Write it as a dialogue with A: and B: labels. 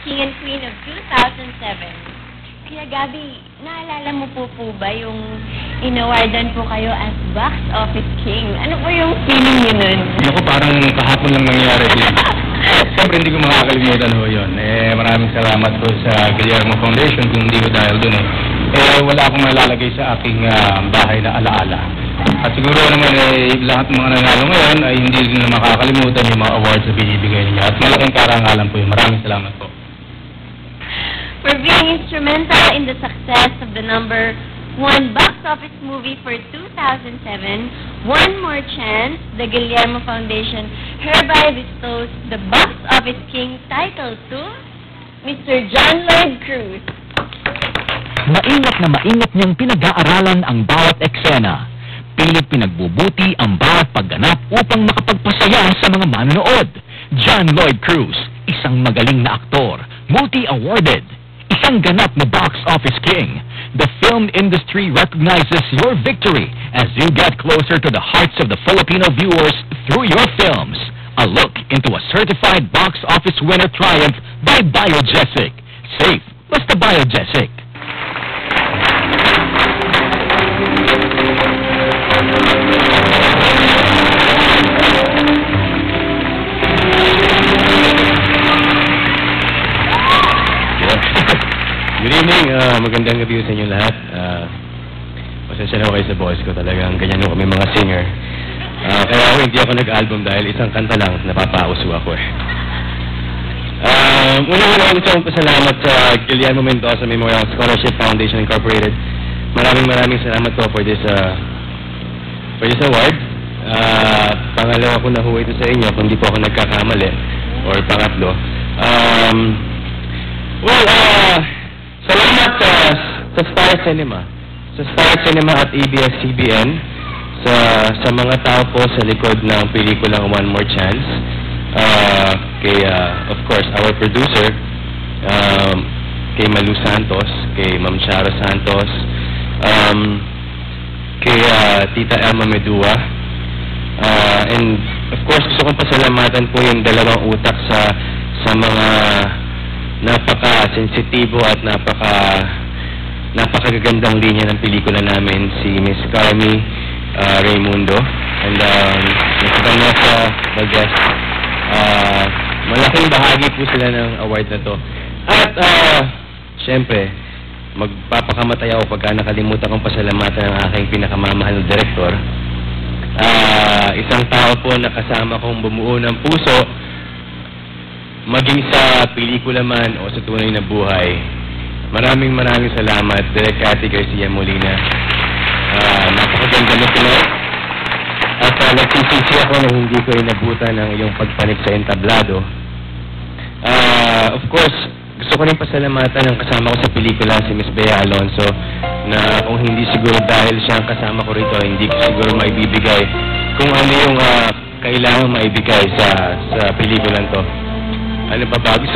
A: King and Queen of 2007. Kuya Gabby, naalala mo po ba yung inawardan po kayo as Box Office King? Ano po yung feeling niyo nun?
B: Ako parang kahapon lang nangyari din. Siyempre hindi ko makakalimutan ho yun. Maraming salamat po sa Guillermo Foundation kung hindi ko dahil dun wala akong malalagay sa aking bahay na alaala. At siguro naman lahat ng mga nanalo ngayon ay hindi din na makakalimutan yung mga awards na binibigay niya. At malaking karangalan po yun. Maraming salamat po.
A: For being instrumental in the success of the number 1 box office movie for 2007, One More Chance, the Guillermo Foundation hereby bestows the Box Office King title to Mr. John Lloyd Cruz.
C: Maingat na maingat niyang pinag-aaralan ang bawat eksena. Pilit pinagbubuti ang bawat pagganap upang makapagpasaya sa mga manonood. John Lloyd Cruz, isang magaling na aktor, multi-awarded, isang ganap na box office king. The film industry recognizes your victory as you get closer to the hearts of the Filipino viewers through your films. A look into a certified box office winner triumph by Biogesic. Safe, basta Biogesic.
B: Good evening, magandang gabi sa inyo lahat. Pasensya na kayo sa boss ko, talagang ganyan kami mga singer. Kaya ako hindi ako nag-album dahil isang kanta lang, napapauso ako Una-una gusto kong pasalamat sa Guillermo Mendoza Memorial Scholarship Foundation Incorporated. Maraming salamat po for this award. Pangalawa ko na ho ito sa inyo kung di po ako nagkakamali or pangatlo. Salamat sa Star Cinema. Sa Star Cinema at ABS-CBN sa mga tao po sa likod ng pelikulang One More Chance. Kay, of course, our producer, kay Malu Santos, kay Ma'am Charo Santos, kay Tita Emma Medua, and of course, gusto kong pasalamatan po yung dalawang utak sa mga napaka-sensitibo at napakagagandang linya ng pelikula namin, si Miss Carmi Raimundo and Ms. Vanessa Bagues. Malaking bahagi po sila ng award na to. At syempre, magpapakamatay ako pagka nakalimutan kong pasalamatan ng aking pinakamamahal na direktor. Isang tao po na kasama kong bumuo ng puso, maging sa pelikula man o sa tunay na buhay. Maraming salamat, Direk Cathy Garcia Molina. Napakaganda mo sila. At nagsisisi ako na hindi ko inabutan ng iyong pagpanik sa entablado. Of course, gusto ko rin pasalamatan ang kasama ko sa pelikula, si Miss Bea Alonso, na kung hindi siguro dahil siya ang kasama ko rito, hindi ko siguro maibibigay kung ano yung kailangan maibigay sa pelikulan to. Ano ba ba? Gusto